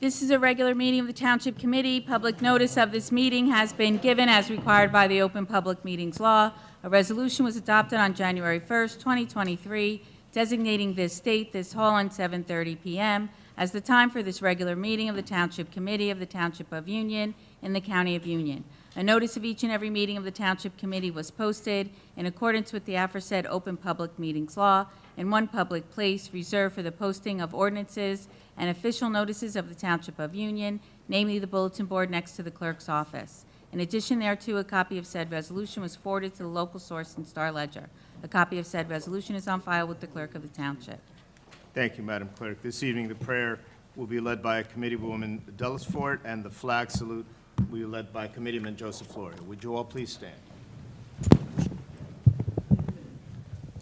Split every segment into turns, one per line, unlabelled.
This is a regular meeting of the Township Committee. Public notice of this meeting has been given as required by the Open Public Meetings Law. A resolution was adopted on January 1st, 2023, designating this date, this hall, on 7:30 p.m. as the time for this regular meeting of the Township Committee of the Township of Union in the County of Union. A notice of each and every meeting of the Township Committee was posted in accordance with the aforesaid Open Public Meetings Law in one public place reserved for the posting of ordinances and official notices of the Township of Union, namely the bulletin board next to the clerk's office. In addition thereto, a copy of said resolution was forwarded to the local source in Star Ledger. A copy of said resolution is on file with the clerk of the Township.
Thank you, Madam Clerk. This evening, the prayer will be led by Committeewoman Delisfort, and the flag salute will be led by Committeeman Joseph Florio. Would you all please stand?
In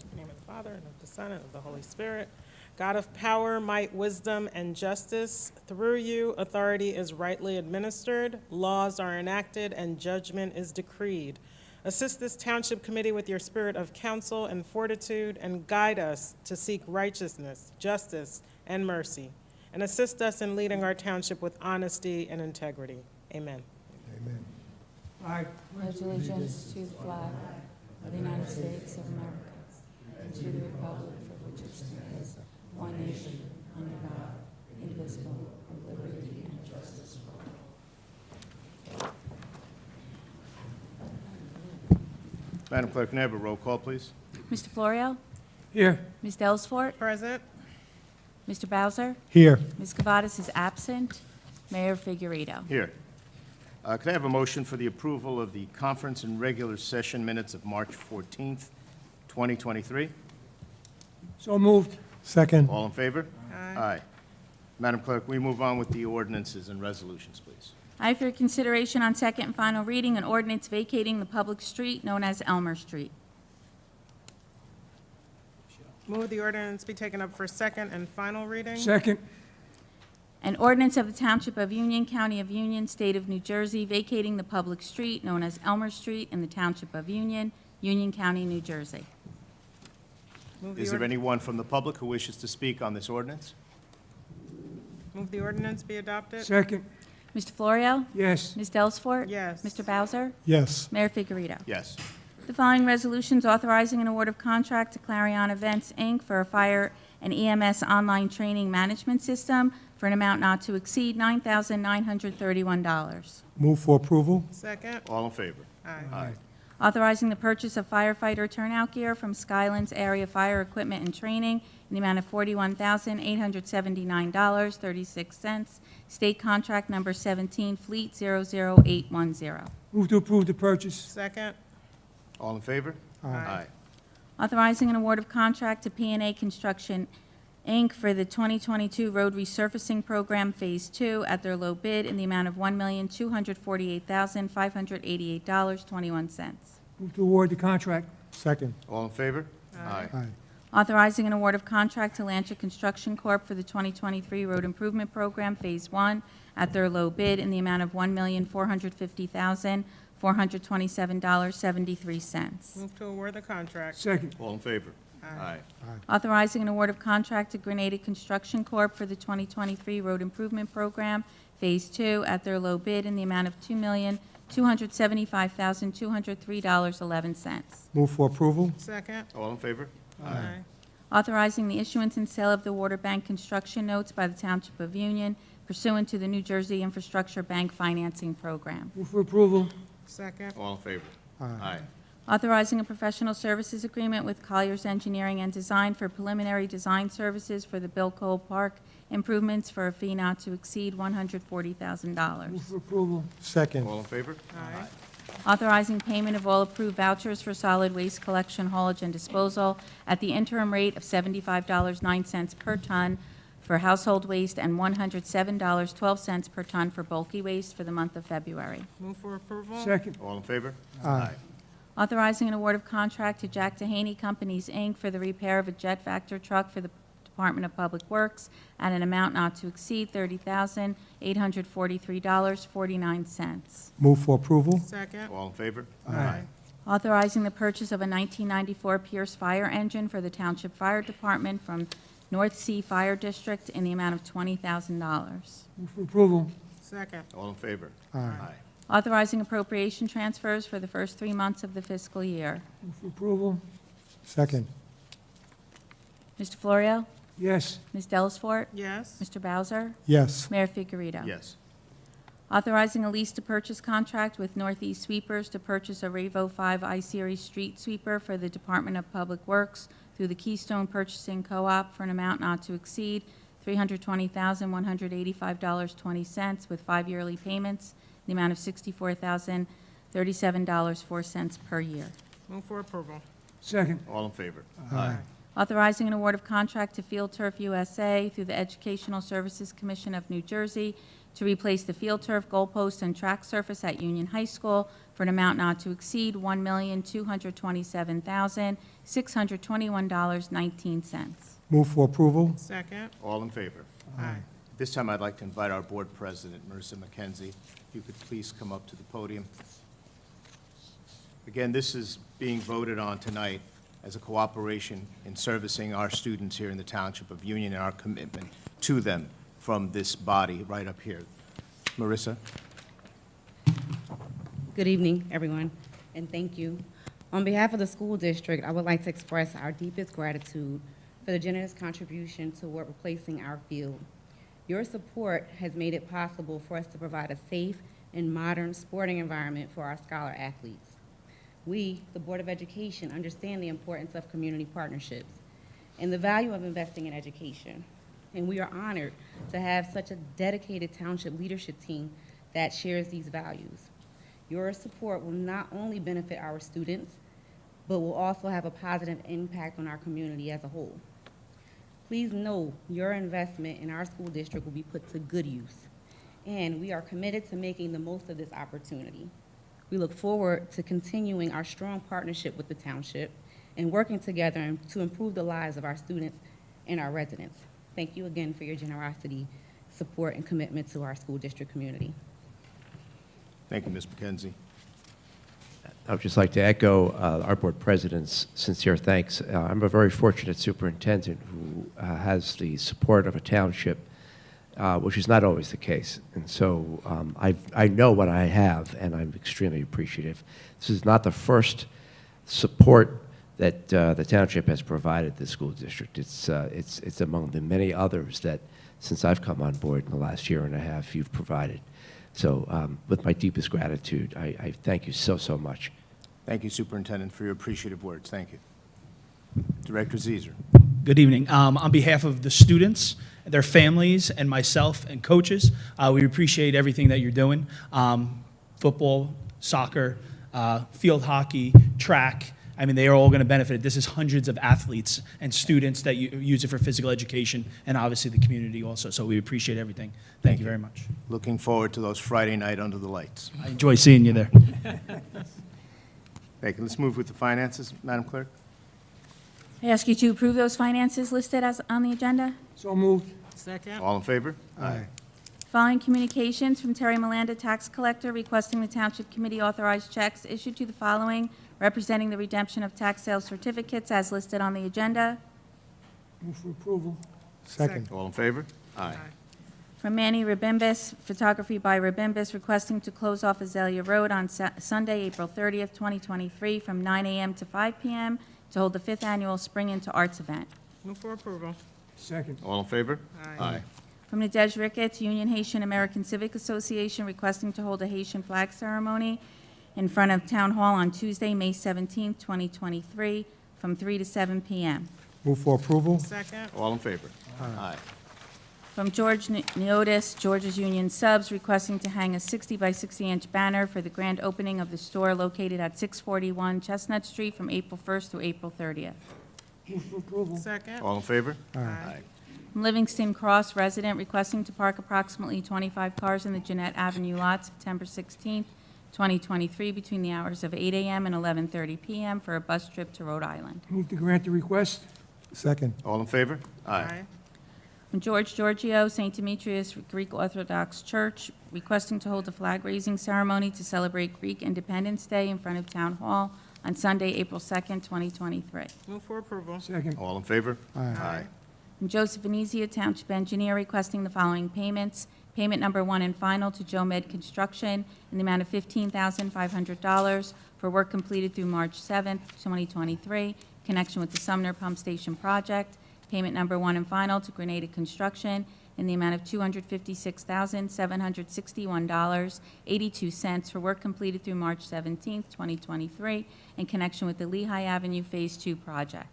the name of the Father, and of the Son, and of the Holy Spirit. God of power, might, wisdom, and justice, through you authority is rightly administered, laws are enacted, and judgment is decreed. Assist this Township Committee with your spirit of counsel and fortitude, and guide us to seek righteousness, justice, and mercy. And assist us in leading our township with honesty and integrity. Amen.
Amen.
I pledge allegiance to the flag of the United States of America and to the republic for which it stands, one nation, under God, indivisible, with liberty and justice for all.
Madam Clerk, can I have a roll call, please?
Mr. Florio?
Here.
Ms. Delisfort?
Present.
Mr. Bowser?
Here.
Ms. Cavadas is absent. Mayor Figueiredo?
Here. Can I have a motion for the approval of the conference and regular session minutes of March 14th, 2023?
So moved. Second.
All in favor?
Aye.
Madam Clerk, we move on with the ordinances and resolutions, please.
I have for your consideration on second and final reading an ordinance vacating the public street known as Elmer Street.
Move the ordinance be taken up for second and final reading.
Second.
An ordinance of the Township of Union, County of Union, State of New Jersey, vacating the public street known as Elmer Street in the Township of Union, Union County, New Jersey.
Move
Is
the
there anyone from the public who wishes to speak on this ordinance?
Move the ordinance be adopted.
Second.
Mr. Florio?
Yes.
Ms. Delisfort?
Yes.
Mr. Bowser?
Yes.
Mayor Figueiredo?
Yes.
The following resolutions authorizing an award of contract to Clarion Events, Inc. for a fire and EMS online training management system for an amount not to exceed $9,931.
Move for approval.
Second.
All in favor?
Aye.
Authorizing the purchase of firefighter turnout gear from Skylands Area Fire Equipment and Training in the amount of $41,879.36. State contract number 17, Fleet 00810.
Move to approve the purchase.
Second.
All in favor?
Aye.
Authorizing an award of contract to P&A Construction, Inc. for the 2022 Road Resurfacing Program Phase 2 at their low bid in the amount of $1,248,588.21.
Move to award the contract. Second.
All in favor?
Aye.
Aye.
Authorizing an award of contract to Lancha Construction Corp. for the 2023 Road Improvement Program Phase 1 at their low bid in the amount of $1,450,427.73.
Move to award the contract.
Second.
All in favor?
Aye.
Authorizing an award of contract to Grenada Construction Corp. for the 2023 Road Improvement Program Phase 2 at their low bid in the amount of $2,275,203.11.
Move for approval.
Second.
All in favor?
Aye.
Authorizing the issuance and sale of the Water Bank construction notes by the Township of Union pursuant to the New Jersey Infrastructure Bank Financing Program.
Move for approval.
Second.
All in favor?
Aye.
Authorizing a professional services agreement with Colliers Engineering and Design for preliminary design services for the Bill Cole Park improvements for a fee not to exceed $140,000.
Move for approval. Second.
All in favor?
Aye.
Authorizing payment of all approved vouchers for solid waste collection, haulage, and disposal at the interim rate of $75.09 per ton for household waste and $107.12 per ton for bulky waste for the month of February.
Move for approval.
Second.
All in favor?
Aye.
Authorizing an award of contract to Jack Dehaney Companies, Inc. for the repair of a jet factor truck for the Department of Public Works at an amount not to exceed $30,843.49.
Move for approval.
Second.
All in favor?
Aye.
Authorizing the purchase of a 1994 Pierce fire engine for the Township Fire Department from North Sea Fire District in the amount of $20,000.
Move for approval.
Second.
All in favor?
Aye.
Authorizing appropriation transfers for the first 3 months of the fiscal year.
Move for approval. Second.
Mr. Florio?
Yes.
Ms. Delisfort?
Yes.
Mr. Bowser?
Yes.
Mayor Figueiredo?
Yes.
Authorizing a lease-to-purchase contract with Northeast Sweepers to purchase a Ravo 5 I-Series street sweeper for the Department of Public Works through the Keystone Purchasing Co-op for an amount not to exceed $320,185.20 with 5 yearly payments in the amount of $64,037.04 per year.
Move for approval.
Second.
All in favor?
Aye.
Authorizing an award of contract to Field Turf USA through the Educational Services Commission of New Jersey to replace the field turf, goalpost, and track surface at Union High School for an amount not to exceed $1,227,621.19.
Move for approval.
Second.
All in favor?
Aye.
This time, I'd like to invite our board president, Marissa McKenzie. If you could please come up to the podium. Again, this is being voted on tonight as a cooperation in servicing our students here in the Township of Union and our commitment to them from this body right up here. Marissa?
Good evening, everyone, and thank you. On behalf of the school district, I would like to express our deepest gratitude for the generous contribution toward replacing our field. Your support has made it possible for us to provide a safe and modern sporting environment for our scholar athletes. We, the Board of Education, understand the importance of community partnerships and the value of investing in education. And we are honored to have such a dedicated township leadership team that shares these values. Your support will not only benefit our students, but will also have a positive impact on our community as a whole. Please know your investment in our school district will be put to good use, and we are committed to making the most of this opportunity. We look forward to continuing our strong partnership with the township and working together to improve the lives of our students and our residents. Thank you again for your generosity, support, and commitment to our school district community.
Thank you, Ms. McKenzie.
I would just like to echo our board president's sincere thanks. I'm a very fortunate superintendent who has the support of a township, which is not always the case. And so I know what I have, and I'm extremely appreciative. This is not the first support that the township has provided the school district. It's among the many others that, since I've come on board in the last year and a half, you've provided. So with my deepest gratitude, I thank you so, so much.
Thank you, Superintendent, for your appreciative words. Thank you. Director Zizer.
Good evening. On behalf of the students, their families, and myself and coaches, we appreciate everything that you're doing. Football, soccer, field hockey, track. I mean, they are all going to benefit. This is hundreds of athletes and students that use it for physical education, and obviously the community also. So we appreciate everything. Thank you very much.
Looking forward to those Friday night under the lights.
I enjoy seeing you there.
Thank you. Let's move with the finances, Madam Clerk.
I ask you to approve those finances listed as on the agenda.
So moved.
Second.
All in favor?
Aye.
Following communications from Terry Milanda, tax collector, requesting the Township Committee authorize checks issued to the following, representing the redemption of tax sale certificates as listed on the agenda.
Move for approval. Second.
All in favor? Aye.
From Manny Rabimbis, photography by Rabimbis, requesting to close off Azalea Road on Sunday, April 30th, 2023, from 9 a.m. to 5 p.m. to hold the 5th Annual Spring into Arts event.
Move for approval.
Second.
All in favor?
Aye.
From Nadej Ricketts, Union Haitian American Civic Association, requesting to hold a Haitian flag ceremony in front of Town Hall on Tuesday, May 17th, 2023, from 3 to 7 p.m.
Move for approval.
Second.
All in favor? Aye.
From George Neotis, George's Union Subs, requesting to hang a 60 by 60-inch banner for the grand opening of the store located at 641 Chestnut Street from April 1st to April 30th.
Move for approval.
Second.
All in favor?
Aye.
From Livingston Cross, resident, requesting to park approximately 25 cars in the Jeanette Avenue lot September 16th, 2023, between the hours of 8 a.m. and 11:30 p.m. for a bus trip to Rhode Island.
Move to grant the request. Second.
All in favor?
From George Giorgio, St. Demetrius Greek Orthodox Church, requesting to hold a flag-raising ceremony to celebrate Greek Independence Day in front of Town Hall on Sunday, April 2nd, 2023.
Move for approval.
Second.
All in favor?
Aye.
From Joseph Venezia, Township Engineer, requesting the following payments. Payment number 1 and final to Joe Med Construction in the amount of $15,500 for work completed through March 7th, 2023, in connection with the Sumner Pump Station project. Payment number 1 and final to Grenada Construction in the amount of $256,761.82 for work completed through March 17th, 2023, in connection with the Lehigh Avenue Phase 2 project.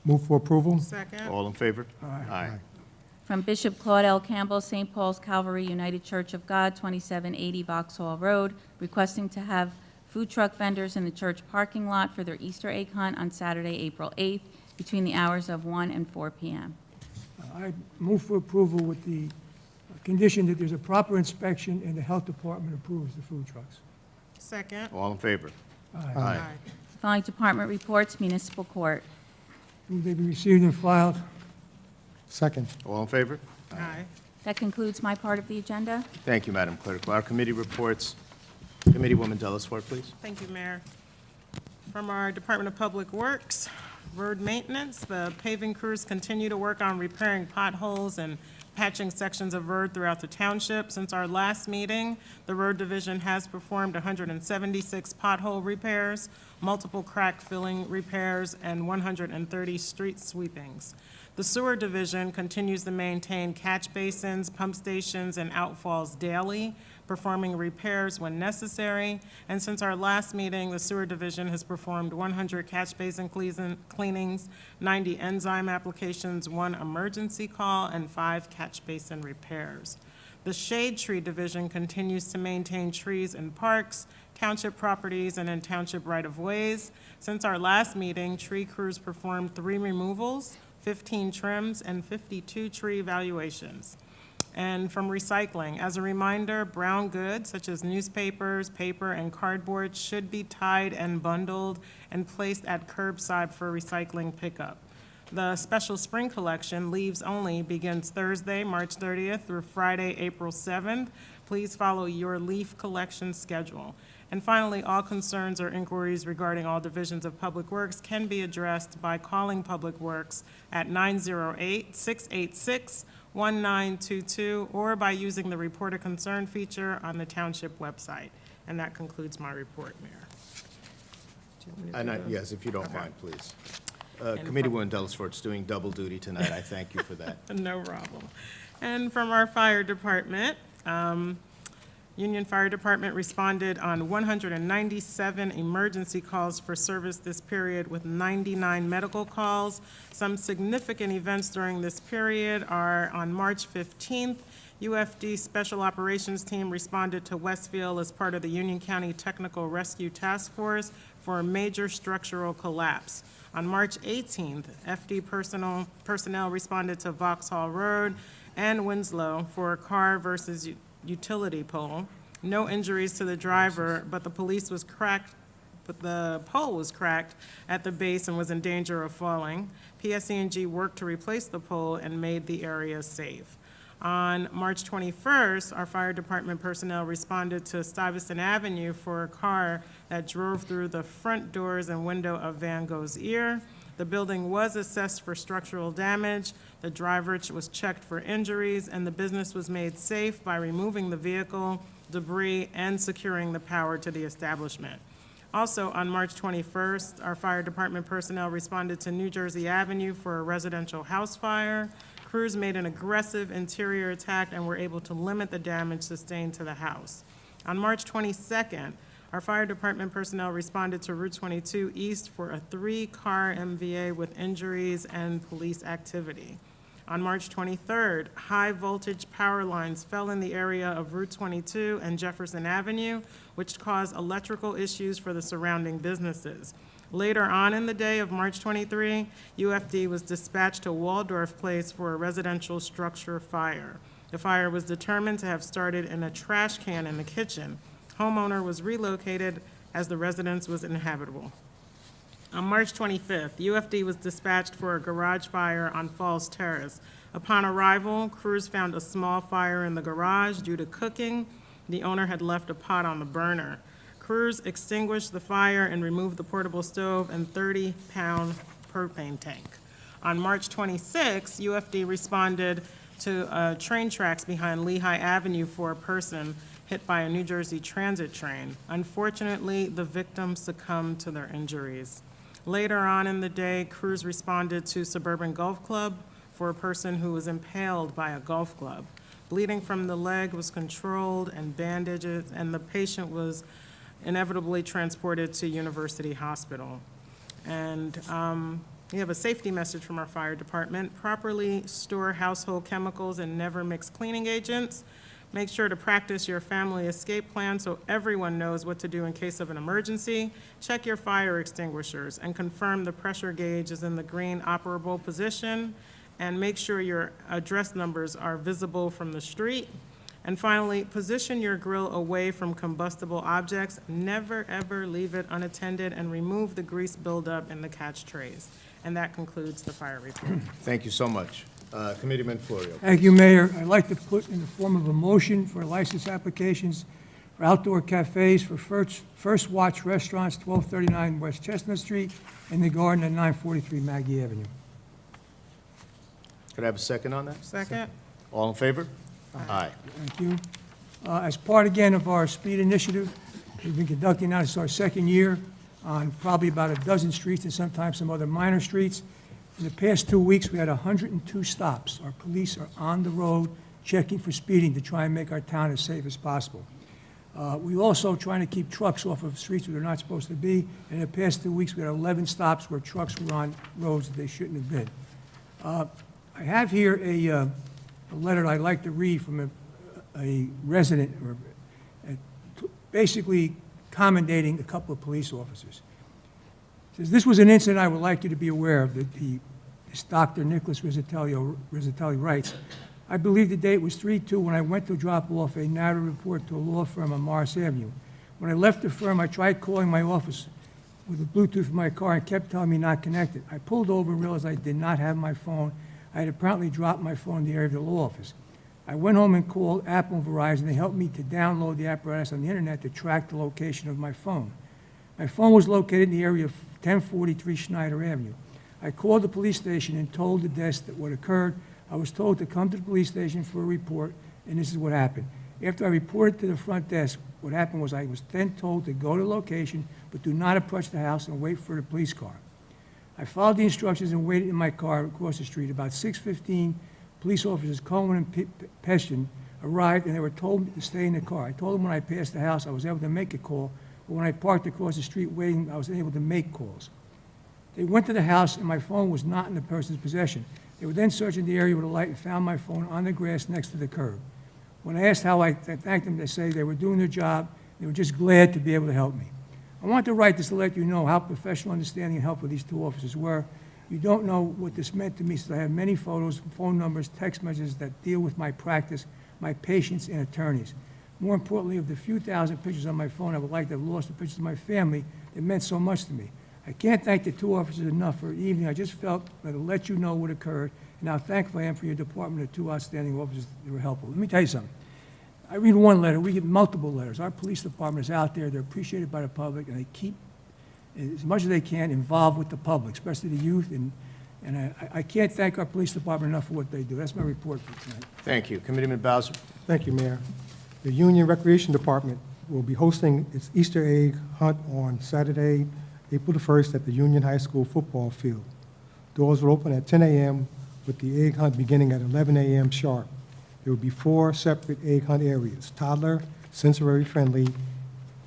Move for approval?
Second.
All in favor?
Aye.
From Bishop Claude L. Campbell, St. Paul's Calvary United Church of God, 2780 Vauxhall Road, requesting to have food truck vendors in the church parking lot for their Easter egg hunt on Saturday, April 8th, between the hours of 1 and 4 p.m.
I move for approval with the condition that there's a proper inspection and the health department approves the food trucks.
Second.
All in favor?
Aye.
Following department reports, municipal court.
Move they be received and filed.
Second.
All in favor?
Aye.
That concludes my part of the agenda.
Thank you, Madam Clerk. Our committee reports. Committeewoman Delisfort, please.
Thank you, Mayor. From our Department of Public Works, road maintenance, the paving crews continue to work on repairing potholes and patching sections of road throughout the township. Since our last meeting, the road division has performed 176 pothole repairs, multiple crack filling repairs, and 130 street sweepings. The sewer division continues to maintain catch basins, pump stations, and outfalls daily, performing repairs when necessary. And since our last meeting, the sewer division has performed 100 catch basin cleanings, 90 enzyme applications, 1 emergency call, and 5 catch basin repairs. The shade tree division continues to maintain trees in parks, township properties, and in township right-of-ways. Since our last meeting, tree crews performed 3 removals, 15 trims, and 52 tree evaluations. And from recycling, as a reminder, brown goods such as newspapers, paper, and cardboard should be tied and bundled and placed at curbside for recycling pickup. The special spring collection, leaves only, begins Thursday, March 30th through Friday, April 7th. Please follow your leaf collection schedule. And finally, all concerns or inquiries regarding all divisions of Public Works can be addressed by calling Public Works at 908-686-1922 or by using the Report a Concern feature on the Township website. And that concludes my report, Mayor. Do you want me to do those?
Yes, if you don't
Okay.
mind, please.
And
Committeewoman Delisfort's doing double duty tonight. I thank you for that.
No problem. And from our fire department, Union Fire Department responded on 197 emergency calls for service this period with 99 medical calls. Some significant events during this period are on March 15th, UFD Special Operations Team responded to Westfield as part of the Union County Technical Rescue Task Force for a major structural collapse. On March 18th, FD personnel responded to Vauxhall Road and Winslow for a car versus utility pole. No injuries to the driver, but the pole was cracked at the base and was in danger of falling. PSE&G worked to replace the pole and made the area safe. On March 21st, our fire department personnel responded to Stuyvesant Avenue for a car that drove through the front doors and window of Van Gogh's Ear. The building was assessed for structural damage, the driver was checked for injuries, and the business was made safe by removing the vehicle, debris, and securing the power to the establishment. Also, on March 21st, our fire department personnel responded to New Jersey Avenue for a residential house fire. Crews made an aggressive interior attack and were able to limit the damage sustained to the house. On March 22nd, our fire department personnel responded to Route 22 East for a 3-car MVA with injuries and police activity. On March 23rd, high-voltage power lines fell in the area of Route 22 and Jefferson Avenue, which caused electrical issues for the surrounding businesses. Later on in the day of March 23, UFD was dispatched to Waldorf Place for a residential structure fire. The fire was determined to have started in a trash can in the kitchen. Homeowner was relocated as the residence was inhabitable. On March 25th, UFD was dispatched for a garage fire on Falls Terrace. Upon arrival, crews found a small fire in the garage due to cooking. The owner had left a pot on the burner. Crews extinguished the fire and removed the portable stove and 30-pound propane tank. On March 26, UFD responded to train tracks behind Lehigh Avenue for a person hit by a New Jersey Transit train. Unfortunately, the victim succumbed to their injuries. Later on in the day, crews responded to Suburban Golf Club for a person who was impaled by a golf club. Bleeding from the leg was controlled and bandages, and the patient was inevitably transported to University Hospital. And we have a safety message from our fire department. Properly store household chemicals and never mix cleaning agents. Make sure to practice your family escape plan so everyone knows what to do in case of an emergency. Check your fire extinguishers and confirm the pressure gauge is in the green operable position. And make sure your address numbers are visible from the street. And finally, position your grill away from combustible objects. Never, ever leave it unattended, and remove the grease buildup in the catch trays. And that concludes the fire report.
Thank you so much. Committeeman Florio.
Thank you, Mayor. I'd like to put in the form of a motion for license applications for outdoor cafes for First Watch Restaurants, 1239 West Chestnut Street, and The Garden at 943 Maggie Avenue.
Could I have a second on that?
Second?
All in favor? Aye.
Thank you. As part, again, of our speed initiative, we've been conducting now, this is our second year, on probably about a dozen streets and sometimes some other minor streets. In the past 2 weeks, we had 102 stops. Our police are on the road checking for speeding to try and make our town as safe as possible. We also trying to keep trucks off of streets where they're not supposed to be. In the past 2 weeks, we had 11 stops where trucks were on roads that they shouldn't have been. I have here a letter I'd like to read from a resident, basically commendating a couple of police officers. It says, "This was an incident I would like you to be aware of." This Dr. Nicholas Rizzatelli writes, "I believe the date was 3/2 when I went to drop off a narrative report to a law firm on Morris Avenue. When I left the firm, I tried calling my office with the Bluetooth in my car and kept telling me not connected. I pulled over and realized I did not have my phone. I had apparently dropped my phone in the area of the law office. I went home and called Apple and Verizon. They helped me to download the apparatus on the internet to track the location of my phone. My phone was located in the area of 1043 Schneider Avenue. I called the police station and told the desk that what occurred. I was told to come to the police station for a report, and this is what happened. After I reported to the front desk, what happened was I was then told to go to the location, but do not approach the house and wait for the police car. I followed the instructions and waited in my car across the street. About 6:15, police officers Coleman and Pestian arrived, and they were told to stay in the car. I told them when I passed the house I was able to make a call, but when I parked across the street waiting, I was unable to make calls. They went to the house, and my phone was not in the person's possession. They were then searching the area with a light and found my phone on the grass next to the curb. When I asked how I thanked them, they say they were doing their job. They were just glad to be able to help me. I want to write this to let you know how professional, understanding, and helpful these two officers were. You don't know what this meant to me, since I have many photos, phone numbers, text messages that deal with my practice, my patients, and attorneys. More importantly, of the few thousand pictures on my phone, I would like to have lost the pictures of my family that meant so much to me. I can't thank the two officers enough for the evening. I just felt that to let you know what occurred, and how thankful I am for your department, the two outstanding officers that were helpful. Let me tell you something. I read one letter, we get multiple letters. Our police department is out there, they're appreciated by the public, and they keep, as much as they can, involved with the public, especially the youth, and I can't thank our police department enough for what they do. That's my report for tonight.
Thank you. Committeeman Bowser.
Thank you, Mayor. The Union Recreation Department will be hosting its Easter egg hunt on Saturday, April the 1st at the Union High School football field. Doors will open at 10 a.m. with the egg hunt beginning at 11 a.m. sharp. There will be 4 separate egg hunt areas: toddler, sensory friendly,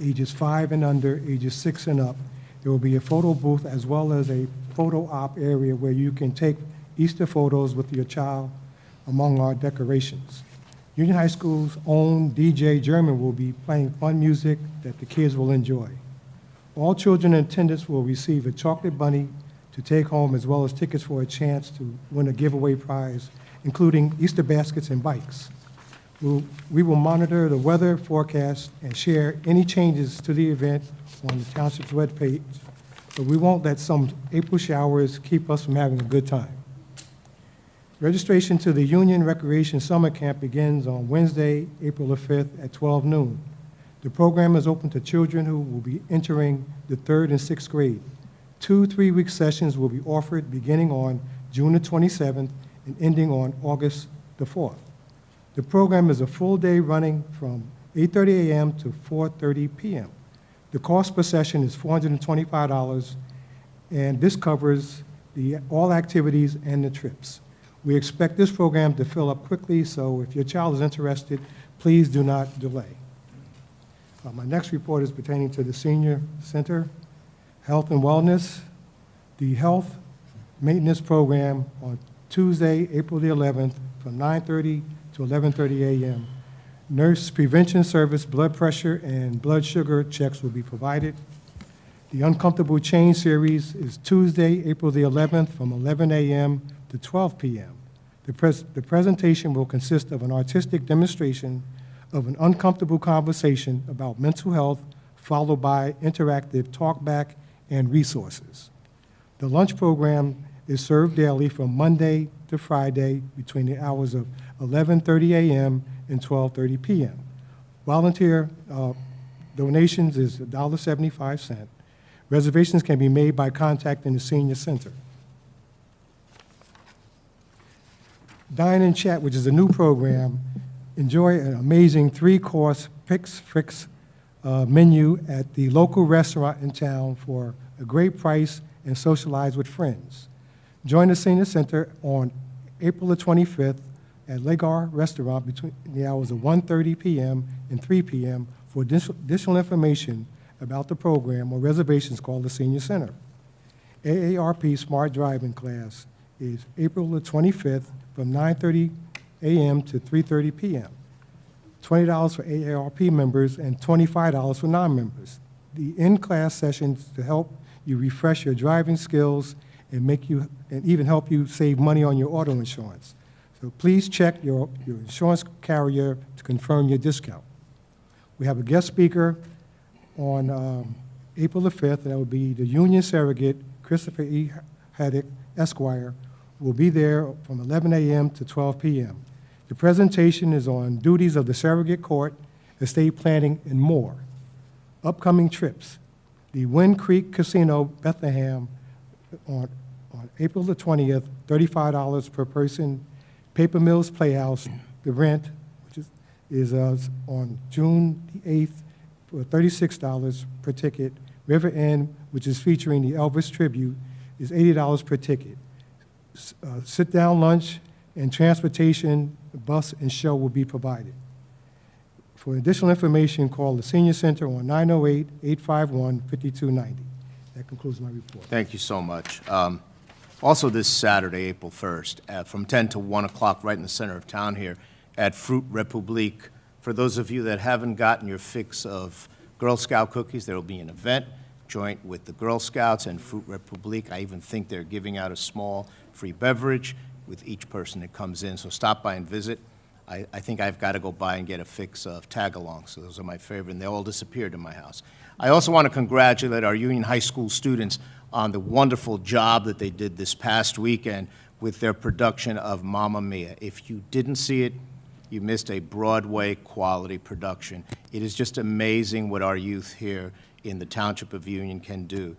ages 5 and under, ages 6 and up. There will be a photo booth as well as a photo op area where you can take Easter photos with your child among our decorations. Union High School's own DJ German will be playing fun music that the kids will enjoy. All children in attendance will receive a chocolate bunny to take home, as well as tickets for a chance to win a giveaway prize, including Easter baskets and bikes. We will monitor the weather forecast and share any changes to the event on the Township's webpage, but we won't let some April showers keep us from having a good time. Registration to the Union Recreation Summer Camp begins on Wednesday, April the 5th at 12 noon. The program is open to children who will be entering the 3rd and 6th grade. 2 3-week sessions will be offered beginning on June the 27th and ending on August the 4th. The program is a full day running from 8:30 a.m. to 4:30 p.m. The cost per session is $425, and this covers all activities and the trips. We expect this program to fill up quickly, so if your child is interested, please do not delay. My next report is pertaining to the Senior Center, Health and Wellness. The Health Maintenance Program on Tuesday, April the 11th, from 9:30 to 11:30 a.m. Nurse Prevention Service blood pressure and blood sugar checks will be provided. The Uncomfortable Change Series is Tuesday, April the 11th, from 11 a.m. to 12 p.m. The presentation will consist of an artistic demonstration of an uncomfortable conversation about mental health, followed by interactive talkback and resources. The lunch program is served daily from Monday to Friday between the hours of 11:30 a.m. and 12:30 p.m. Volunteer donations is $1.75. Reservations can be made by contacting the Senior Center. Dine and Chat, which is a new program. Enjoy an amazing 3-course Pix Frix menu at the local restaurant in town for a great price and socialize with friends. Join the Senior Center on April the 25th at Legar Restaurant between the hours of 1:30 p.m. and 3 p.m. For additional information about the program or reservations, call the Senior Center. AARP Smart Driving class is April the 25th from 9:30 a.m. to 3:30 p.m. $20 for AARP members and $25 for non-members. The in-class sessions to help you refresh your driving skills and even help you save money on your auto insurance. So please check your insurance carrier to confirm your discount. We have a guest speaker on April the 5th, and that will be the Union Surrogate, Christopher E. Haddock, Esquire, will be there from 11 a.m. to 12 p.m. The presentation is on duties of the surrogate court, estate planning, and more. Upcoming trips: the Wind Creek Casino, Bethlehem, on April the 20th, $35 per person. Paper Mills Playhouse, The Rent, which is on June the 8th, for $36 per ticket. River End, which is featuring the Elvis tribute, is $80 per ticket. Sit-down lunch and transportation, bus and show will be provided. For additional information, call the Senior Center on 908-851-5290. That concludes my report.
Thank you so much. Also this Saturday, April 1st, from 10 to 1 o'clock, right in the center of town here at Fruit Republique. For those of you that haven't gotten your fix of Girl Scout cookies, there will be an event joint with the Girl Scouts and Fruit Republique. I even think they're giving out a small free beverage with each person that comes in, so stop by and visit. I think I've got to go by and get a fix of tag-alongs, so those are my favorite, and they all disappeared in my house. I also want to congratulate our Union High School students on the wonderful job that they did this past weekend with their production of Mamma Mia. If you didn't see it, you missed a Broadway quality production. It is just amazing what our youth here in the Township of Union can do.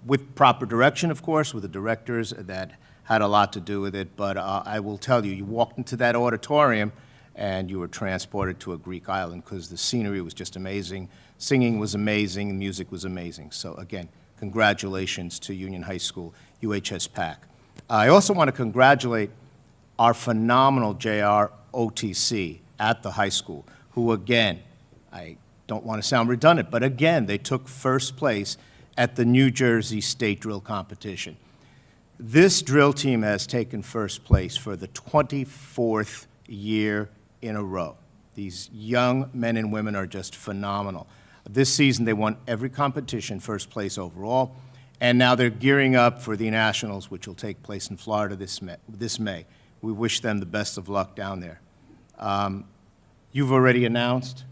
With proper direction, of course, with the directors that had a lot to do with it, but I will tell you, you walked into that auditorium and you were transported to a Greek island because the scenery was just amazing, singing was amazing, music was amazing. So again, congratulations to Union High School, UHS PAC. I also want to congratulate our phenomenal JR OTC at the high school, who again, I don't want to sound redundant, but again, they took first place at the New Jersey State Drill Competition. This drill team has taken first place for the 24th year in a row. These young men and women are just phenomenal. This season, they won every competition, first place overall, and now they're gearing up for the Nationals, which will take place in Florida this May. We wish them the best of luck down there. You've already announced,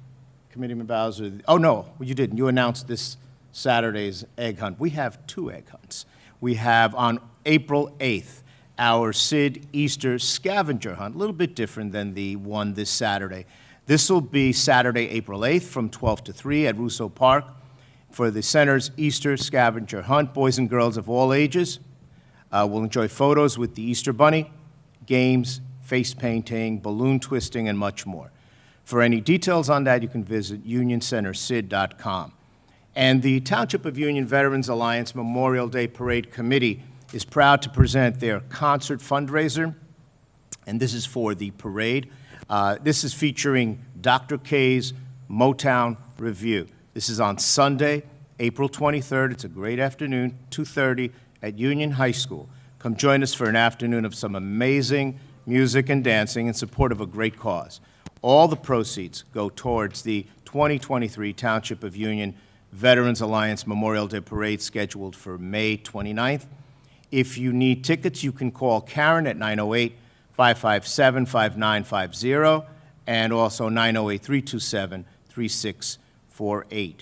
Committeeman Bowser, oh no, you didn't. You announced this Saturday's egg hunt. We have 2 egg hunts. We have on April 8th, our Sid Easter scavenger hunt, a little bit different than the one this Saturday. This will be Saturday, April 8th from 12 to 3 at Russo Park for the Center's Easter scavenger hunt. Boys and girls of all ages We'll enjoy photos with the Easter Bunny, games, face painting, balloon twisting, and much more. For any details on that, you can visit unioncentersid.com. And the Township of Union Veterans Alliance Memorial Day Parade Committee is proud to present their concert fundraiser, and this is for the parade. This is featuring Dr. K's Motown Review. This is on Sunday, April 23rd. It's a great afternoon, 2:30 at Union High School. Come join us for an afternoon of some amazing music and dancing in support of a great cause. All the proceeds go towards the 2023 Township of Union Veterans Alliance Memorial Day Parade scheduled for May 29th. If you need tickets, you can call Karen at 908-557-5950 and also 908-327-3648.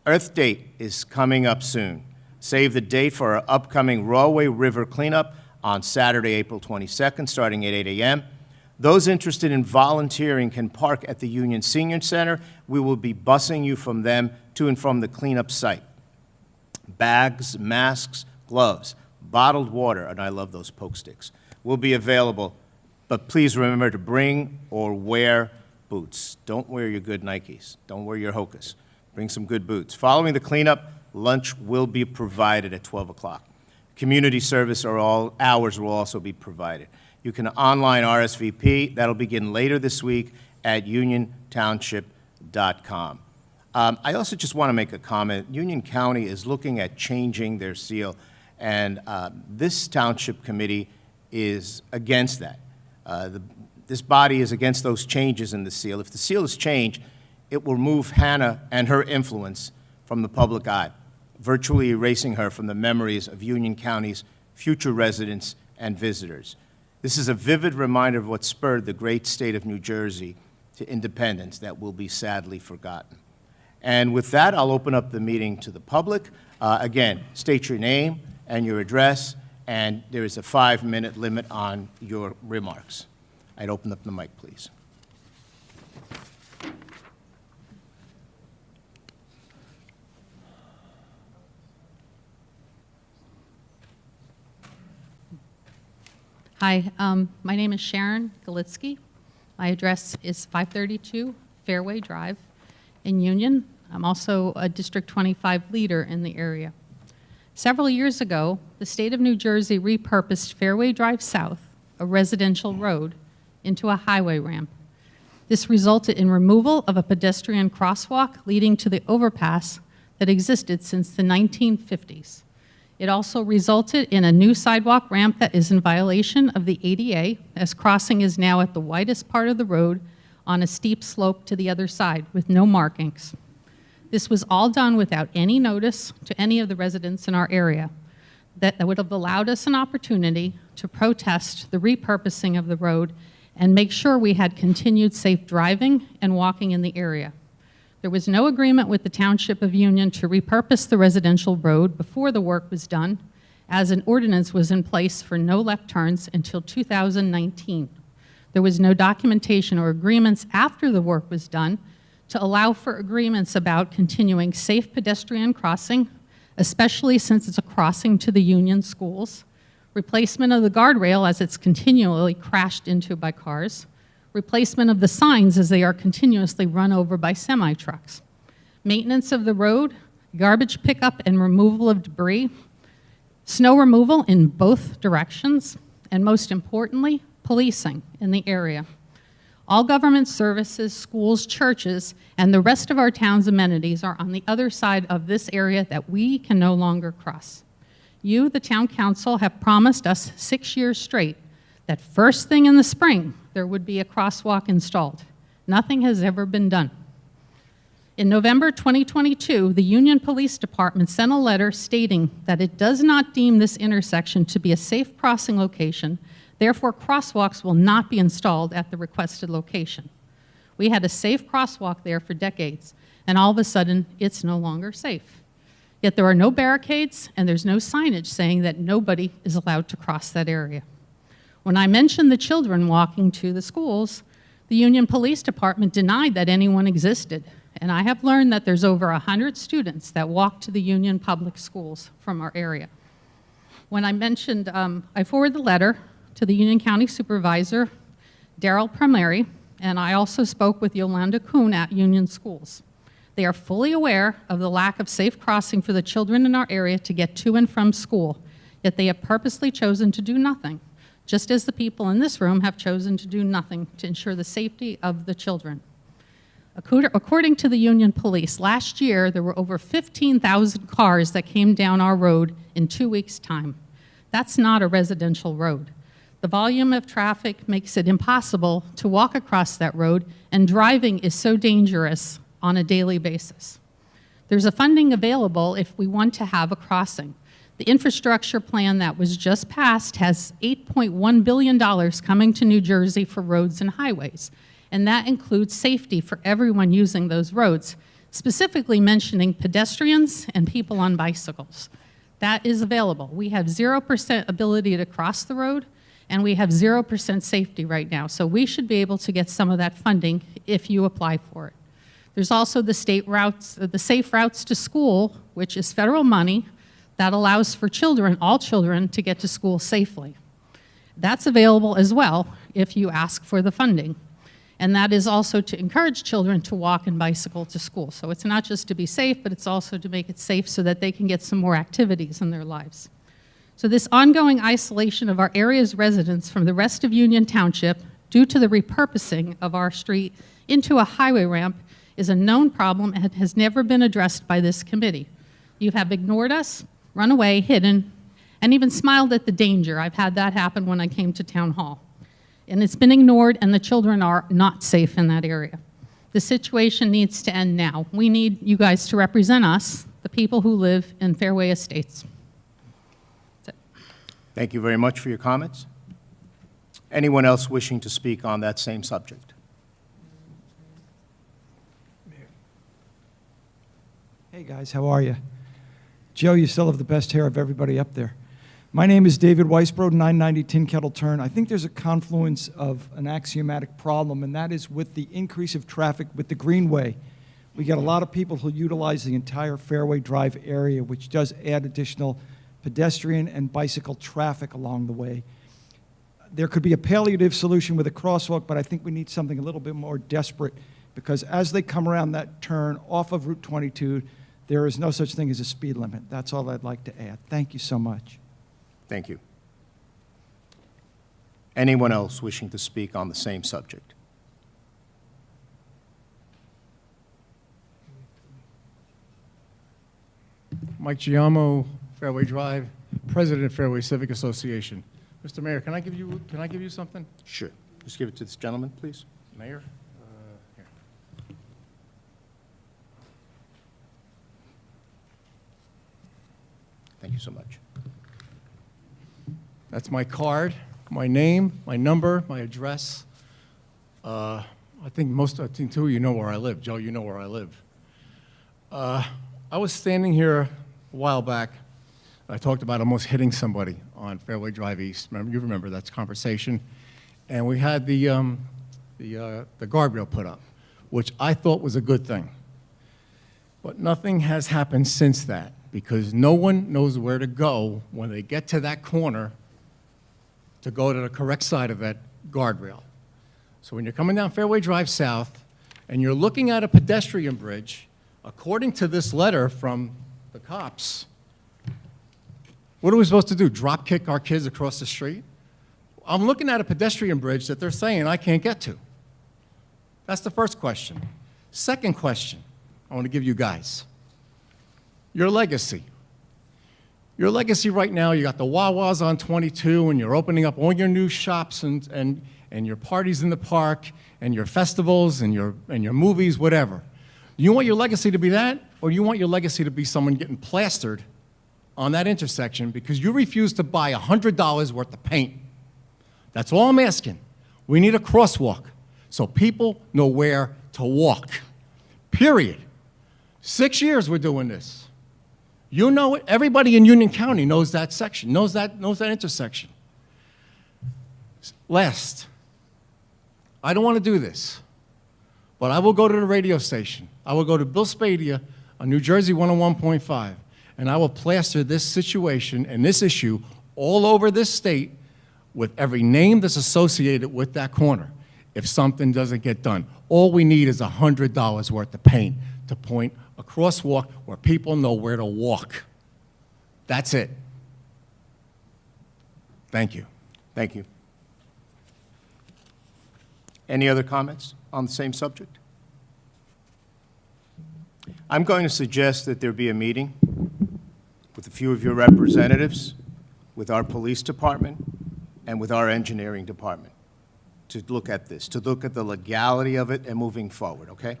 Earth Day is coming up soon. Save the date for our upcoming Rawway River cleanup on Saturday, April 22nd, starting at 8 a.m. Those interested in volunteering can park at the Union Senior Center. We will be busing you from them to and from the cleanup site. Bags, masks, gloves, bottled water, and I love those poke sticks, will be available, but please remember to bring or wear boots. Don't wear your good Nikes. Don't wear your Hokas. Bring some good boots. Following the cleanup, lunch will be provided at 12 o'clock. Community service or all hours will also be provided. You can online RSVP. That'll begin later this week at uniontownship.com. I also just want to make a comment. Union County is looking at changing their seal, and this Township Committee is against that. This body is against those changes in the seal. If the seal is changed, it will remove Hannah and her influence from the public eye, virtually erasing her from the memories of Union County's future residents and visitors. This is a vivid reminder of what spurred the great state of New Jersey to independence that will be sadly forgotten. And with that, I'll open up the meeting to the public. Again, state your name and your address, and there is a 5-minute limit on your remarks. I'd open up the mic, please.
Hi, my name is Sharon Galitsky. My address is 532 Fairway Drive in Union. I'm also a District 25 leader in the area. Several years ago, the state of New Jersey repurposed Fairway Drive South, a residential road, into a highway ramp. This resulted in removal of a pedestrian crosswalk leading to the overpass that existed since the 1950s. It also resulted in a new sidewalk ramp that is in violation of the ADA, as crossing is now at the widest part of the road on a steep slope to the other side with no markings. This was all done without any notice to any of the residents in our area. That would have allowed us an opportunity to protest the repurposing of the road and make sure we had continued safe driving and walking in the area. There was no agreement with the Township of Union to repurpose the residential road before the work was done, as an ordinance was in place for no left turns until 2019. There was no documentation or agreements after the work was done to allow for agreements about continuing safe pedestrian crossing, especially since it's a crossing to the Union schools, replacement of the guardrail as it's continually crashed into by cars, replacement of the signs as they are continuously run over by semi-trucks, maintenance of the road, garbage pickup and removal of debris, snow removal in both directions, and most importantly, policing in the area. All government services, schools, churches, and the rest of our town's amenities are on the other side of this area that we can no longer cross. You, the town council, have promised us 6 years straight that first thing in the spring, there would be a crosswalk installed. Nothing has ever been done. In November 2022, the Union Police Department sent a letter stating that it does not deem this intersection to be a safe crossing location, therefore crosswalks will not be installed at the requested location. We had a safe crosswalk there for decades, and all of a sudden, it's no longer safe. Yet there are no barricades, and there's no signage saying that nobody is allowed to cross that area. When I mentioned the children walking to the schools, the Union Police Department denied that anyone existed, and I have learned that there's over 100 students that walk to the Union Public Schools from our area. When I mentioned, I forwarded the letter to the Union County Supervisor, Darrell Primary, and I also spoke with Yolanda Kuhn at Union Schools. They are fully aware of the lack of safe crossing for the children in our area to get to and from school, yet they have purposely chosen to do nothing, just as the people in this room have chosen to do nothing to ensure the safety of the children. According to the Union Police, last year there were over 15,000 cars that came down our road in 2 weeks' time. That's not a residential road. The volume of traffic makes it impossible to walk across that road, and driving is so dangerous on a daily basis. There's a funding available if we want to have a crossing. The infrastructure plan that was just passed has $8.1 billion coming to New Jersey for roads and highways, and that includes safety for everyone using those roads, specifically mentioning pedestrians and people on bicycles. That is available. We have 0% ability to cross the road, and we have 0% safety right now, so we should be able to get some of that funding if you apply for it. There's also the state routes, the Safe Routes to School, which is federal money that allows for children, all children, to get to school safely. That's available as well if you ask for the funding. And that is also to encourage children to walk and bicycle to school. So it's not just to be safe, but it's also to make it safe so that they can get some more activities in their lives. So this ongoing isolation of our area's residents from the rest of Union Township due to the repurposing of our street into a highway ramp is a known problem and has never been addressed by this committee. You have ignored us, run away, hidden, and even smiled at the danger. I've had that happen when I came to town hall. And it's been ignored, and the children are not safe in that area. The situation needs to end now. We need you guys to represent us, the people who live in Fairway Estates. That's it.
Thank you very much for your comments. Anyone else wishing to speak on that same subject?
Hey guys, how are you? Joe, you still have the best hair of everybody up there. My name is David Weisbrod, 990 Tin Kettle Turn. I think there's a confluence of an axiomatic problem, and that is with the increase of traffic with the Greenway. We get a lot of people who utilize the entire Fairway Drive area, which does add additional pedestrian and bicycle traffic along the way. There could be a palliative solution with a crosswalk, but I think we need something a little bit more desperate, because as they come around that turn off of Route 22, there is no such thing as a speed limit. That's all I'd like to add. Thank you so much.
Thank you. Anyone else wishing to speak on the same subject?
Mike Giamo, Fairway Drive, President of Fairway Civic Association. Mr. Mayor, can I give you something?
Sure. Just give it to this gentleman, please.
Mayor? Here.
Thank you so much.
That's my card, my name, my number, my address. I think two of you know where I live. Joe, you know where I live. I was standing here a while back. I talked about almost hitting somebody on Fairway Drive East. You remember that conversation. And we had the guardrail put up, which I thought was a good thing. But nothing has happened since that, because no one knows where to go when they get to that corner to go to the correct side of that guardrail. So when you're coming down Fairway Drive South and you're looking at a pedestrian bridge, according to this letter from the cops, what are we supposed to do, drop kick our kids across the street? I'm looking at a pedestrian bridge that they're saying I can't get to. That's the first question. Second question I want to give you guys. Your legacy. Your legacy right now, you got the Wawas on 22, and you're opening up all your new shops and your parties in the park, and your festivals, and your movies, whatever. You want your legacy to be that, or you want your legacy to be someone getting plastered on that intersection because you refuse to buy $100 worth of paint? That's all I'm asking. We need a crosswalk so people know where to walk, period. 6 years we're doing this. You know it. Everybody in Union County knows that section, knows that intersection. Last, I don't want to do this, but I will go to the radio station. I will go to Bill Spadia on New Jersey 101.5, and I will plaster this situation and this issue all over this state with every name that's associated with that corner if something doesn't get done. All we need is $100 worth of paint to point a crosswalk where people know where to walk. That's it. Thank you.
Thank you. Any other comments on the same subject? I'm going to suggest that there be a meeting with a few of your representatives, with our police department, and with our engineering department to look at this, to look at the legality of it and moving forward, okay?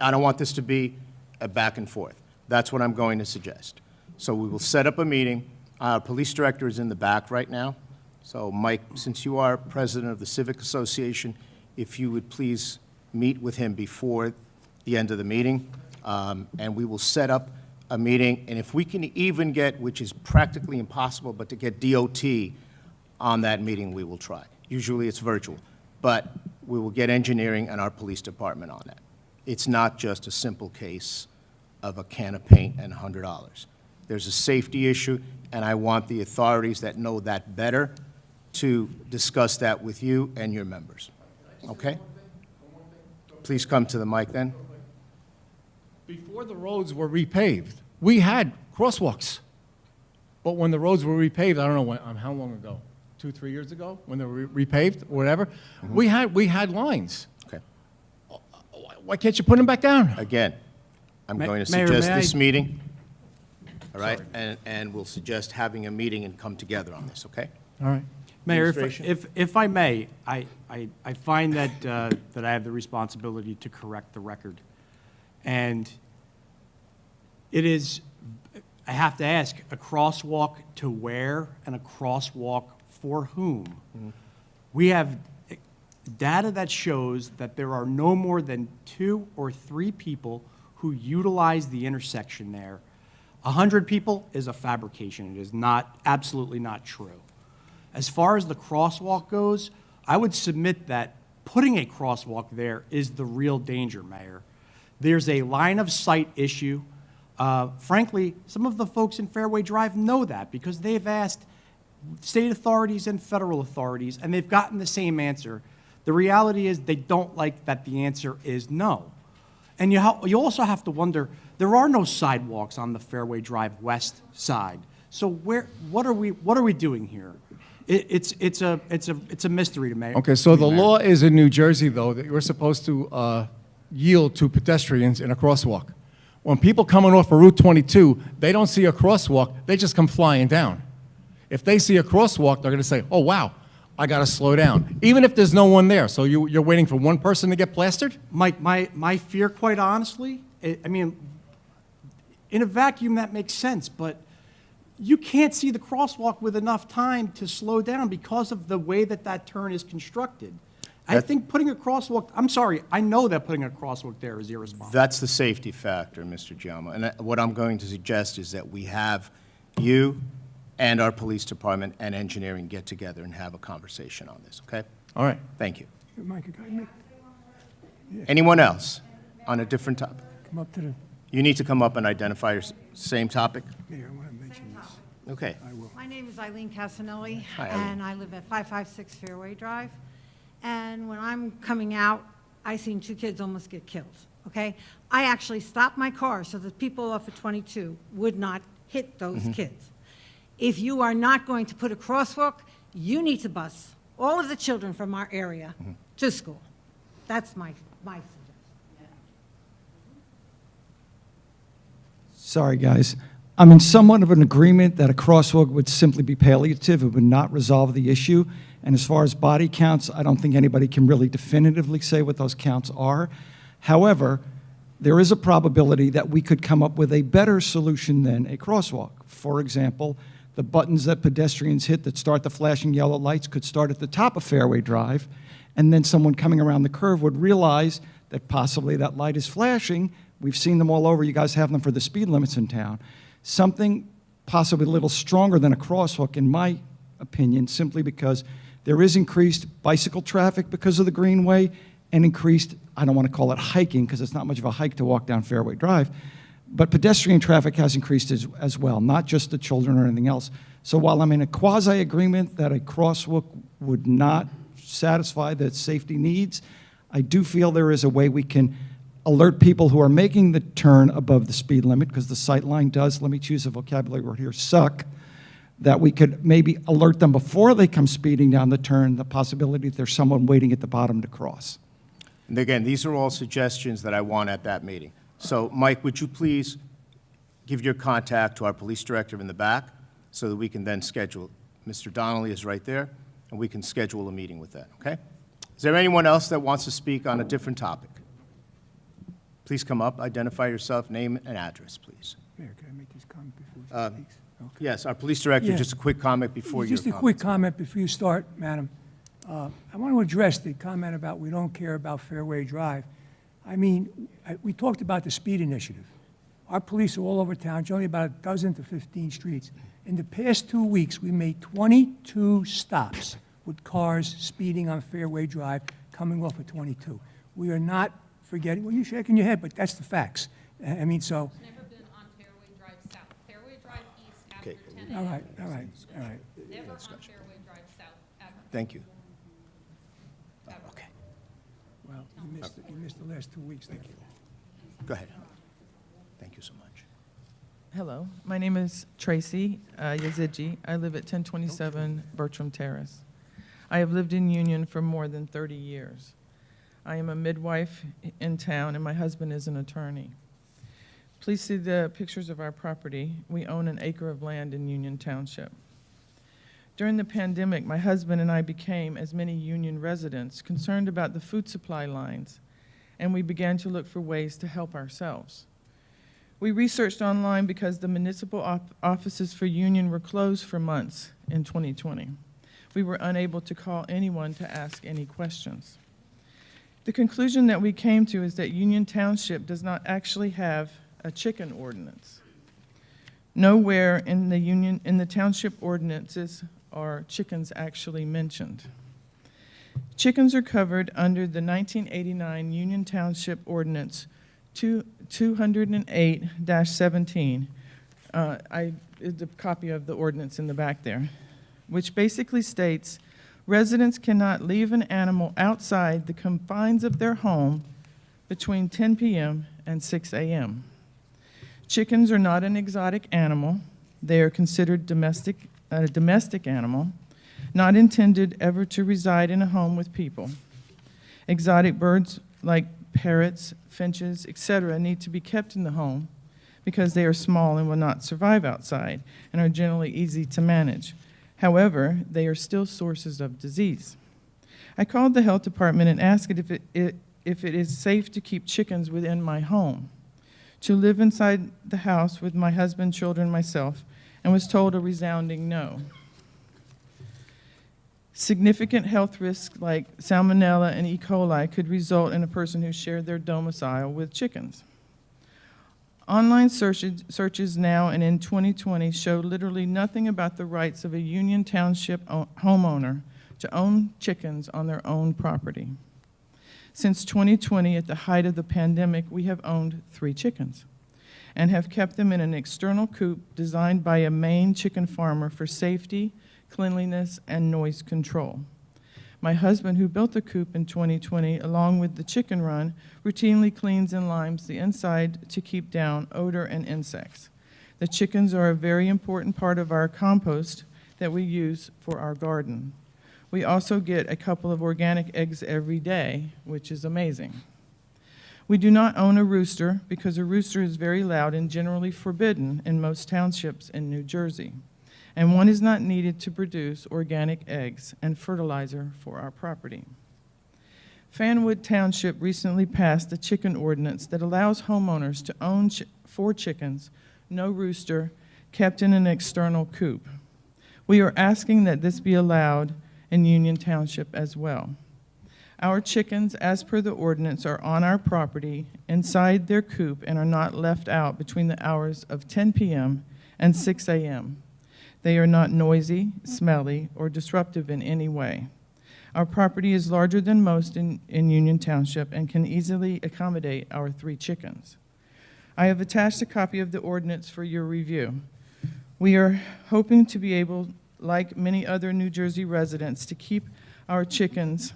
I don't want this to be a back and forth. That's what I'm going to suggest. So we will set up a meeting. Our police director is in the back right now. So Mike, since you are president of the Civic Association, if you would please meet with him before the end of the meeting, and we will set up a meeting. And if we can even get, which is practically impossible, but to get DOT on that meeting, we will try. Usually it's virtual, but we will get engineering and our police department on that. It's not just a simple case of a can of paint and $100. There's a safety issue, and I want the authorities that know that better to discuss that with you and your members. Okay? Please come to the mic then.
Before the roads were repaved, we had crosswalks. But when the roads were repaved, I don't know when, how long ago? 2, 3 years ago, when they were repaved or whatever, we had lines.
Okay.
Why can't you put them back down?
Again, I'm going to
Mayor,
suggest
may
this
I-
meeting, all right? And we'll suggest having a meeting and come together on this, okay?
All right.
Mayor,
Administration?
if I may, I find that, that I have the responsibility to correct the record. And it is, I have to ask, a crosswalk to where and a crosswalk for whom? We have data that shows that there are no more than 2 or 3 people who utilize the intersection there. 100 people is a fabrication. It is not, absolutely not true. As far as the crosswalk goes, I would submit that putting a crosswalk there is the real danger, Mayor. There's a line of sight issue. Frankly, some of the folks in Fairway Drive know that because they've asked state authorities and federal authorities, and they've gotten the same answer. The reality is they don't like that the answer is no. And you also have to wonder, there are no sidewalks on the Fairway Drive west side. So what are we doing here? It's a mystery to me.
Okay, so the law is in New Jersey, though, that you're supposed to yield to pedestrians in a crosswalk. When people coming off of Route 22, they don't see a crosswalk, they just come flying down. If they see a crosswalk, they're going to say, oh, wow, I got to slow down, even if there's no one there. So you're waiting for one person to get plastered?
Mike, my fear, quite honestly, I mean, in a vacuum, that makes sense, but you can't see the crosswalk with enough time to slow down because of the way that that turn is constructed. I think putting a crosswalk, I'm sorry, I know that putting a crosswalk there is irresponsible.
That's the safety factor, Mr. Giamma. And what I'm going to suggest is that we have you and our police department and engineering get together and have a conversation on this, okay?
All right.
Thank you.
Mike, can I make-
Anyone else on a different topic?
come up to the,
You need to come up and identify your same topic.
Mayor, I want to mention this.
Okay.
I will.
My name is Eileen Casanelli,
Hi, Eileen.
and I live at 556 Fairway Drive. And when I'm coming out, I seen 2 kids almost get killed, okay? I actually stopped my car so that people off of 22 would not hit those kids. If you are not going to put a crosswalk, you need to bus all of the children from our area to school. That's my suggestion.
Sorry, guys. I'm in somewhat of an agreement that a crosswalk would simply be palliative. It would not resolve the issue. And as far as body counts, I don't think anybody can really definitively say what those counts are. However, there is a probability that we could come up with a better solution than a crosswalk. For example, the buttons that pedestrians hit that start the flashing yellow lights could start at the top of Fairway Drive, and then someone coming around the curve would realize that possibly that light is flashing. We've seen them all over. You guys have them for the speed limits in town. Something possibly a little stronger than a crosswalk, in my opinion, simply because there is increased bicycle traffic because of the Greenway and increased, I don't want to call it hiking because it's not much of a hike to walk down Fairway Drive, but pedestrian traffic has increased as well, not just the children or anything else. So while I'm in a quasi-agreement that a crosswalk would not satisfy the safety needs, I do feel there is a way we can alert people who are making the turn above the speed limit, because the sight line does, let me choose a vocabulary word here, suck, that we could maybe alert them before they come speeding down the turn, the possibility that there's someone waiting at the bottom to cross.
And again, these are all suggestions that I want at that meeting. So, Mike, would you please give your contact to our police director in the back so that we can then schedule? Mr. Donnelly is right there, and we can schedule a meeting with that, okay? Is there anyone else that wants to speak on a different topic? Please come up, identify yourself, name and address, please.
Mayor, can I make this comment before she speaks? Okay.
Yes, our police director,
Yeah.
just a quick comment before your
Just a
comments.
quick comment before you start, madam. I want to address the comment about we don't care about Fairway Drive. I mean, we talked about the speed initiative. Our police are all over town, generally about a dozen to 15 streets. In the past 2 weeks, we made 22 stops with cars speeding on Fairway Drive coming off of 22. We are not forgetting, well, you're shaking your head, but that's the facts. I mean, so,
Never been on Fairway Drive South. Fairway Drive East after
Okay.
10 a.m.
all right, all right, all right.
Never on Fairway Drive South ever.
Thank you. Okay,
Well, you missed the last 2 weeks, thank you.
go ahead. Thank you so much.
Hello, my name is Tracy Yazidji. I live at 1027 Bertram Terrace. I have lived in Union for more than 30 years. I am a midwife in town, and my husband is an attorney. Please see the pictures of our property. We own an acre of land in Union Township. During the pandemic, my husband and I became, as many Union residents, concerned about the food supply lines, and we began to look for ways to help ourselves. We researched online because the municipal offices for Union were closed for months in 2020. We were unable to call anyone to ask any questions. The conclusion that we came to is that Union Township does not actually have a chicken ordinance. Nowhere in the township ordinances are chickens actually mentioned. Chickens are covered under the 1989 Union Township Ordinance 208-17. The copy of the ordinance in the back there, which basically states residents cannot leave an animal outside the confines of their home between 10 p.m. and 6 a.m. Chickens are not an exotic animal. They are considered a domestic animal, not intended ever to reside in a home with people. Exotic birds like parrots, finches, etc. need to be kept in the home because they are small and will not survive outside and are generally easy to manage. However, they are still sources of disease. I called the health department and asked if it is safe to keep chickens within my home, to live inside the house with my husband, children, myself, and was told a resounding no. Significant health risks like salmonella and E. coli could result in a person who shared their domicile with chickens. Online searches now and in 2020 show literally nothing about the rights of a Union Township homeowner to own chickens on their own property. Since 2020, at the height of the pandemic, we have owned 3 chickens and have kept them in an external coop designed by a Maine chicken farmer for safety, cleanliness, and noise control. My husband, who built the coop in 2020, along with the chicken run, routinely cleans and limes the inside to keep down odor and insects. The chickens are a very important part of our compost that we use for our garden. We also get a couple of organic eggs every day, which is amazing. We do not own a rooster because a rooster is very loud and generally forbidden in most townships in New Jersey, and one is not needed to produce organic eggs and fertilizer for our property. Fanwood Township recently passed a chicken ordinance that allows homeowners to own 4 chickens, no rooster, kept in an external coop. We are asking that this be allowed in Union Township as well. Our chickens, as per the ordinance, are on our property inside their coop and are not left out between the hours of 10 p.m. and 6 a.m. They are not noisy, smelly, or disruptive in any way. Our property is larger than most in Union Township and can easily accommodate our 3 chickens. I have attached a copy of the ordinance for your review. We are hoping to be able, like many other New Jersey residents, to keep our chickens.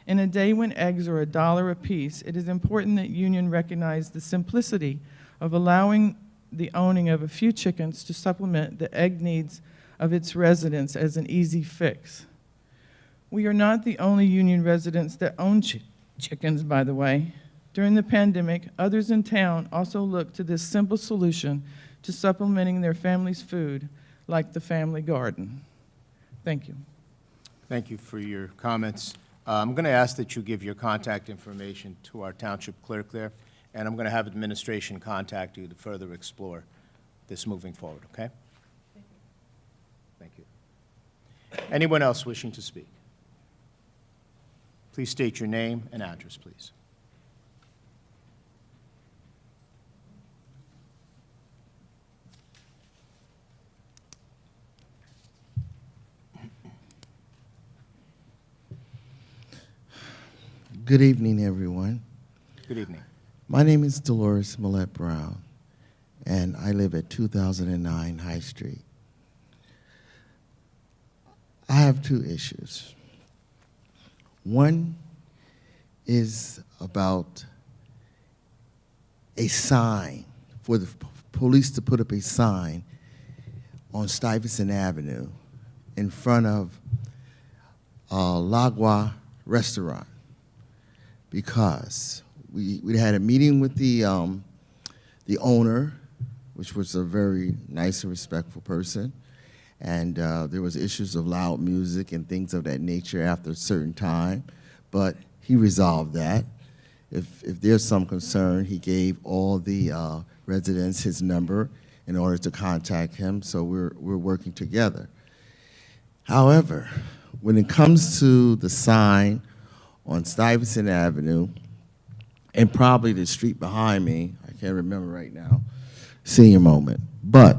In a day when eggs are $1 apiece, it is important that Union recognize the simplicity of allowing the owning of a few chickens to supplement the egg needs of its residents as an easy fix. We are not the only Union residents that own chickens, by the way. During the pandemic, others in town also looked to this simple solution to supplementing their family's food, like the family garden. Thank you.
Thank you for your comments. I'm going to ask that you give your contact information to our township clerk there, and I'm going to have administration contact you to further explore this moving forward, okay? Thank you. Anyone else wishing to speak? Please state your name and address, please.
Good evening, everyone.
Good evening.
My name is Dolores Millette Brown, and I live at 2009 High Street. I have two issues. One is about a sign, for the police to put up a sign on Stuyvesant Avenue in front of Lagua Restaurant, because we had a meeting with the owner, which was a very nice and respectful person, and there was issues of loud music and things of that nature after a certain time, but he resolved that. If there's some concern, he gave all the residents his number in order to contact him, so we're working together. However, when it comes to the sign on Stuyvesant Avenue, and probably the street behind me, I can't remember right now, senior moment, but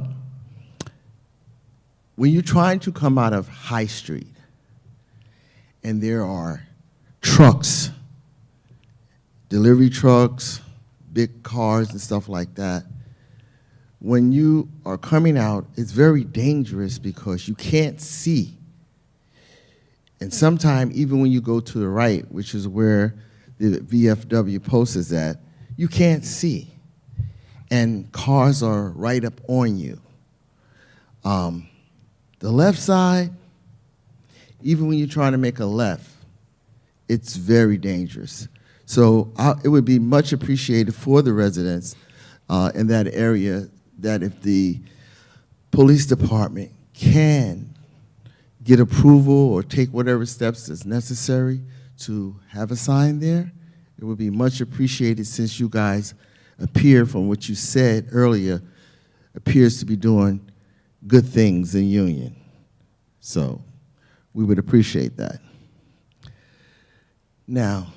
when you're trying to come out of High Street and there are trucks, delivery trucks, big cars and stuff like that, when you are coming out, it's very dangerous because you can't see. And sometimes, even when you go to the right, which is where the VFW post is at, you can't see. And cars are right up on you. The left side, even when you're trying to make a left, it's very dangerous. So it would be much appreciated for the residents in that area that if the police department can get approval or take whatever steps is necessary to have a sign there, it would be much appreciated, since you guys appear, from what you said earlier, appears to be doing good things in Union. So we would appreciate that. Now,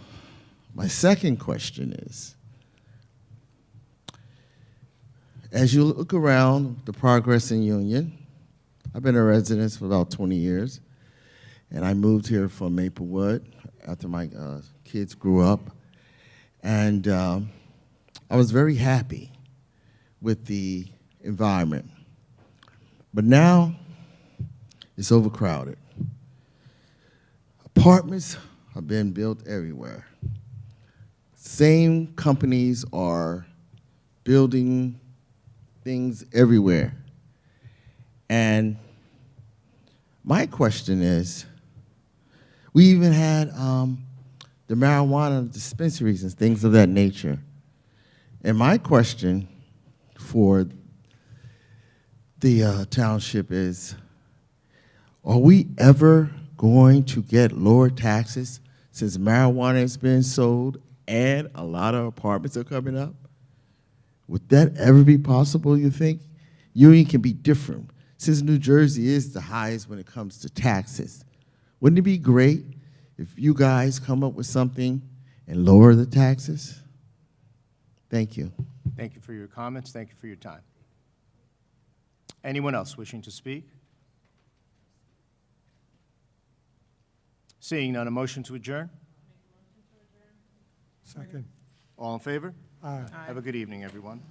my second question is, as you look around the progress in Union, I've been a resident for about 20 years, and I moved here from Maplewood after my kids grew up, and I was very happy with the environment. But now, it's overcrowded. Apartments are being built everywhere. Same companies are building things everywhere. And my question is, we even had the marijuana dispensaries and things of that nature. And my question for the township is, are we ever going to get lower taxes since marijuana is being sold and a lot of apartments are coming up? Would that ever be possible, you think? Union can be different, since New Jersey is the highest when it comes to taxes. Wouldn't it be great if you guys come up with something and lower the taxes? Thank you.
Thank you for your comments. Thank you for your time. Anyone else wishing to speak? Seeing none, a motion to adjourn?
Second.
All in favor?
Aye.
Have a good evening, everyone.